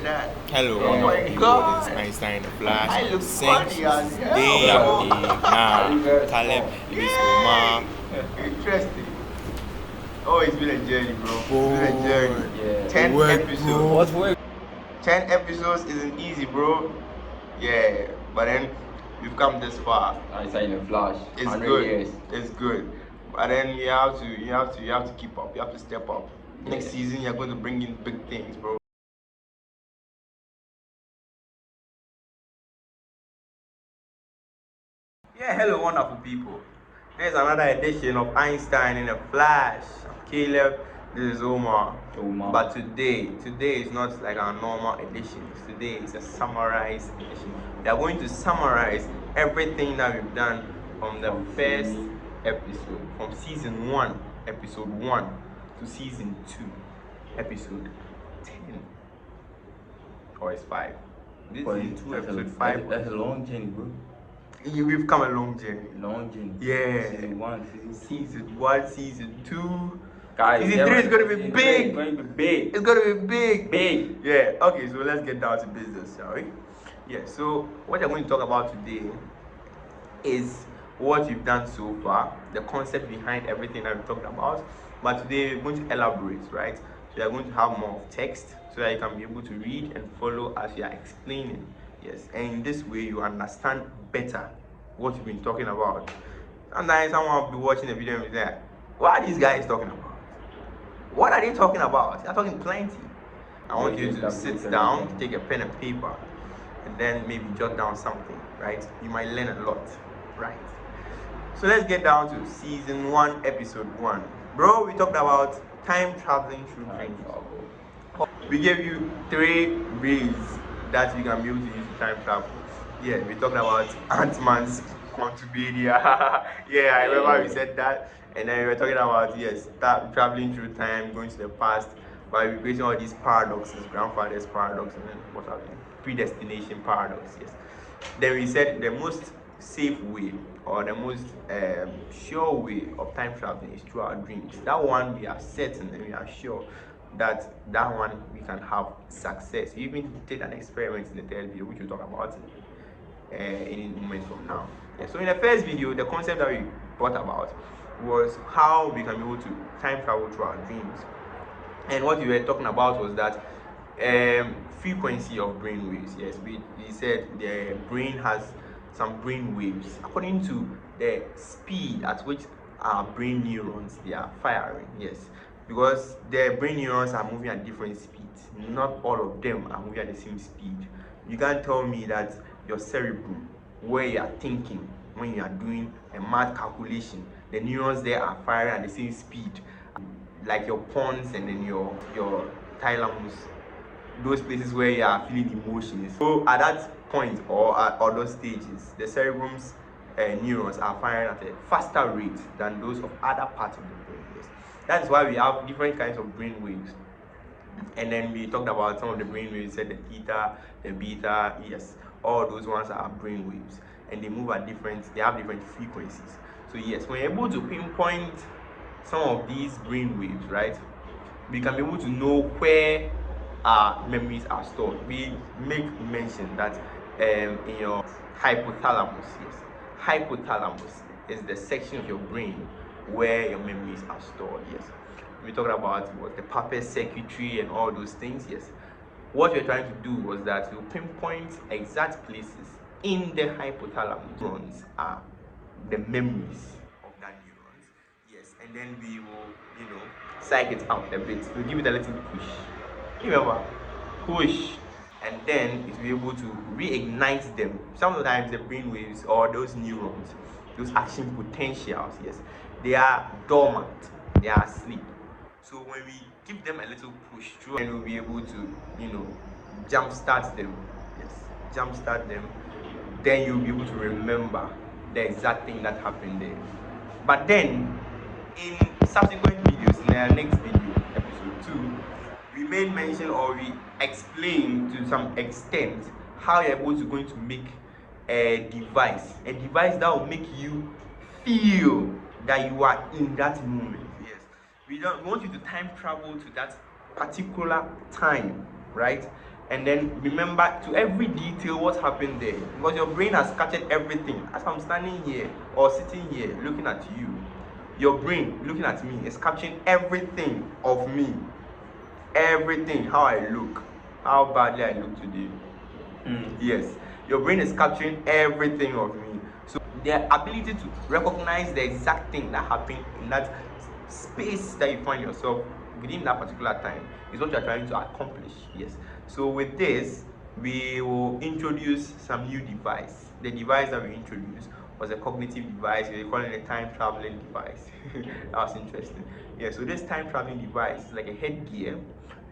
that. Hello, Oh one my of people. God. This is Einstein the Flash. I look Sinks funny as hell. day after day. Nah, Caleb, this Omar. Interesting. Oh, it's been a journey, bro. It's Boy, been a journey. Yeah. 10 work, episodes. bro. What's work? 10 episodes isn't easy, bro. Yeah, but then we've come this far. Einstein the Flash. It's 100 good. years. It's good. But then you have to keep up. You have to step up. Next Yeah. season you're going to bring in big things, bro. Yeah, hello, wonderful people. There's another edition of Einstein in a Flash. I'm Caleb. This is Omar. But today is not like our normal edition. Today is a summarized edition. We are going to summarize everything that we've done from the first episode, from season 1, episode 1, to season 2, episode 10. Or it's 5. This is season 2, episode 5. That's a long journey, bro. We've come a long journey. Long journey. Yeah. Season 1, Season 1, season 2. Guys, Season 3 is going to be big. It's going to be big. It's going to be big. Big. Yeah. Okay, so let's get down to business, shall we? Yeah, so what I'm going to talk about today is what we've done so far, the concept behind everything that we talked about. But today we're going to elaborate, right? So we are going to have more of text so that you can be able to read and follow as we are explaining. Yes, and in this way you understand better what we've been talking about. Sometimes someone will be watching the video and be like, what are these guys talking about? What are they talking about? They're talking plenty. I want you to sit down, take a pen and paper, and then maybe jot down something, right? You might learn a lot, right? So let's get down to season 1, episode 1. Bro, we talked about time traveling through dreams. We gave you 3 ways that you can be able to use time travel. Yeah, we talked about Ant-Man's Quantumania. Yeah, I remember we said that. And then we were talking about, yes, traveling through time, going to the past, by creating all these paradoxes, grandfather's paradox, and then what have you, predestination paradox, yes. Then we said the most safe way or the most sure way of time traveling is through our dreams. That one we are certain and we are sure that one we can have success. You even did an experiment in the third video, which we'll talk about any moment from now. Yeah, so in the first video, the concept that we brought about was how we can be able to time travel through our dreams. And what we were talking about was that frequency of brain waves. Yes, we said the brain has some brain waves according to the speed at which our brain neurons they are firing. Yes, because the brain neurons are moving at different speeds. Not all of them are moving at the same speed. You can't tell me that your cerebrum, where you are thinking when you are doing a math calculation, the neurons there are firing at the same speed, like your pons and then your thalamus, those places where you are feeling emotions. So at that point or at other stages, the cerebrum's neurons are firing at a faster rate than those of other parts of the brain. Yes. That is why we have different kinds of brain waves. And then we talked about some of the brain waves, said the theta, the beta, yes, all those ones are brain waves, and they move at they have different frequencies. So yes, when you're able to pinpoint some of these brain waves, right, we can be able to know where our memories are stored. We make mention that in your hypothalamus, yes, hypothalamus is the section of your brain where your memories are stored. Yes, we talked about what the purpose circuitry and all those things. Yes, what we're trying to do was that to pinpoint exact places in the hypothalamus. Neurons are the memories of that neurons. Yes, and then we will, psych it out a bit. We'll give it a little push. Remember, push, and then it will be able to reignite them. Sometimes the brain waves or those neurons, those action potentials, yes, they are dormant, they are asleep. So when we give them a little push through, and we'll be able to, jumpstart them. Yes, jumpstart them. Then you'll be able to remember the exact thing that happened there. But then, in subsequent videos, in our next video, episode 2, we made mention or we explained to some extent how you're going to make a device that will make you feel that you are in that moment. Yes, we want you to time travel to that particular time, right? and then remember to every detail what happened there, because your brain has captured everything. As I'm standing here or sitting here looking at you, your brain looking at me is capturing everything of me, everything, how I look, how badly I look today. Yes, your brain is capturing everything of me. So the ability to recognize the exact thing that happened in that space that you find yourself within that particular time is what you are trying to accomplish. Yes. So with this, we will introduce some new device. The device that we introduced was a cognitive device. We call it a time traveling device. That was interesting. Yeah. So this time traveling device is like a headgear,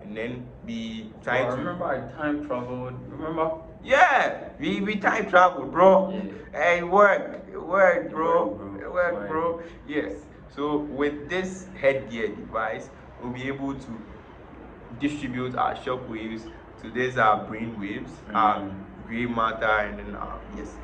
and then we try I to. remember I time traveled. Remember? Yeah, we time travel, bro. Yeah. Hey, it worked, It bro. worked, bro. It worked, Right. bro. Yes. So with this headgear device, we'll be able to distribute our shock waves to these brain waves, our gray matter, and then yes,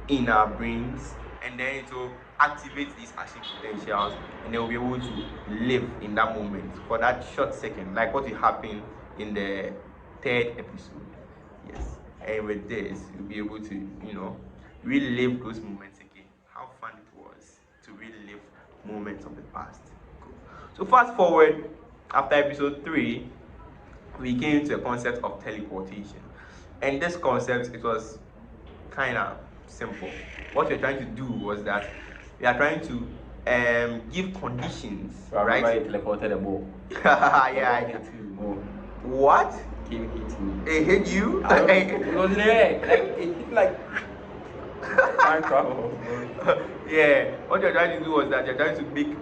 in our brains, and then it will activate these action potentials, and then we'll be able to live in that moment for that short second, like what will happen in the third episode. Yes, and with this, you'll be able to, relive those moments again. How fun it was to relive moments of the past. Cool. So fast forward after episode 3, we came to a concept of teleportation, and this concept, it was kind of simple. What we're trying to do was that we are trying to give conditions, So I remember right? you teleported a ball. Yeah. Hit you, ball. What? Came hit me. It hit you? I don't know. It was in the air. Like it hit like time travel. Yeah. What you're trying to do was that you're trying to make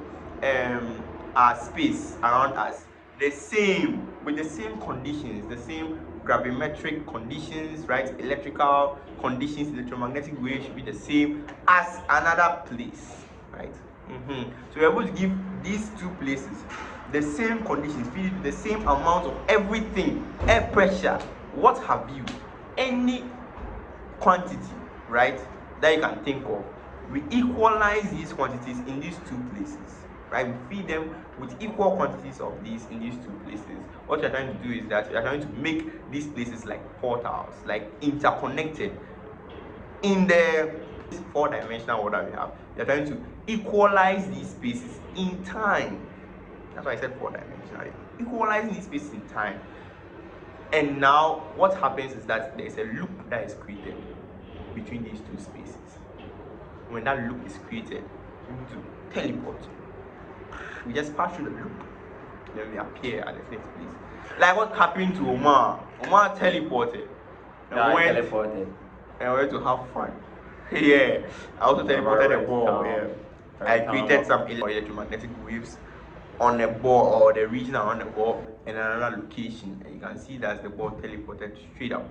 our space around us the same, with the same conditions, the same gravimetric conditions, right? Electrical conditions, electromagnetic waves should be the same as another place, right? So we're able to give these two places the same conditions, feed it the same amount of everything, air pressure, what have you, any quantity, right, that you can think of. We equalize these quantities in these two places, right? We feed them with equal quantities of these in these two places. What you're trying to do is that you're trying to make these places like portals, like interconnected in the four-dimensional world that we have. You're trying to equalize these spaces in time. That's why I said four-dimensional. Equalizing these spaces in time. And now what happens is that there's a loop that is created between these two spaces. When that loop is created, we need to teleport. We just pass through the loop, then we appear at the next place. Like what happened to Omar. Omar teleported and went to have fun. Yeah, I also teleported a ball. Yeah, I created some electromagnetic waves on a ball, or the region around the ball, in another location, and you can see that the ball teleported straight up,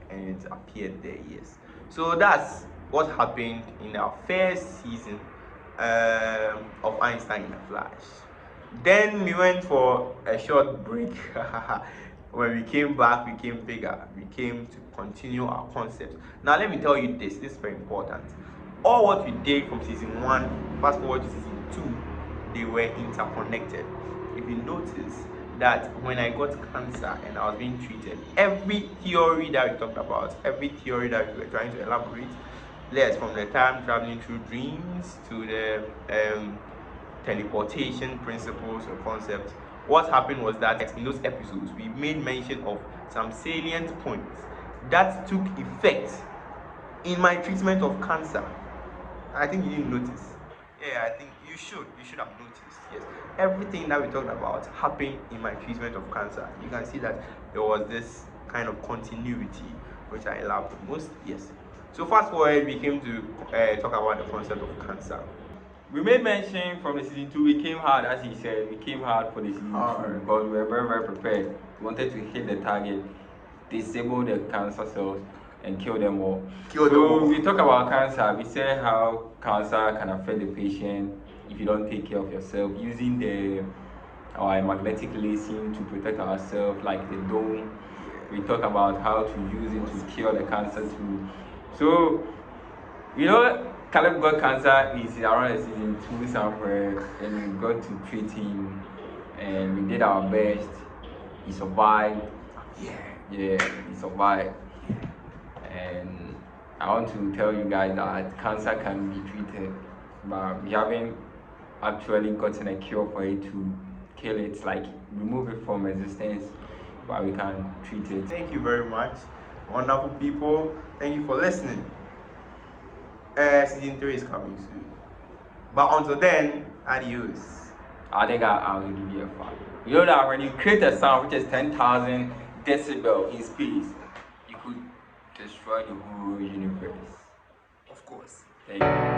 and it appeared there. Yes, so that's what happened in our first season of Einstein in a Flash. Then we went for a short break. When we came back, we came bigger. We came to continue our concept. Now let me tell you this is very important. All what we did from season 1 fast forward to season 2, they were interconnected. If you notice that when I got cancer and I was being treated, every theory that we talked about, every theory that we were trying to elaborate, yes, from the time traveling through dreams to the teleportation principles or concepts, what happened was that in those episodes we made mention of some salient points that took effect in my treatment of cancer. I think you didn't notice. Yeah, I think you should have noticed. Yes, everything that we talked about happened in my treatment of cancer. You can see that there was this kind of continuity which I love most. Yes. So fast forward, we came to talk about the concept of cancer. We made mention from the season 2, we came hard, as he said, we came hard for the season 2 because we were very, very prepared. We wanted to hit the target, disable the cancer cells, and kill them all. We talk about cancer. We said how cancer can affect the patient if you don't take care of yourself, using our magnetic lacing to protect ourselves, like the dome. We talk about how to use it to cure the cancer too. So, Caleb got cancer is around the season 2 somewhere, and we got to treat him, and we did our best. He survived. Yeah. Yeah, he survived. And I want to tell you guys that cancer can be treated, but we haven't actually gotten a cure for it to kill it, like remove it from existence, but we can treat it. Thank you very much, wonderful people. Thank you for listening. Season 3 is coming soon. But until then, adios. I think I will give you a fact. You know that when you create a sound which is 10,000 decibel in space, you could destroy the whole universe. Of course. Thank you.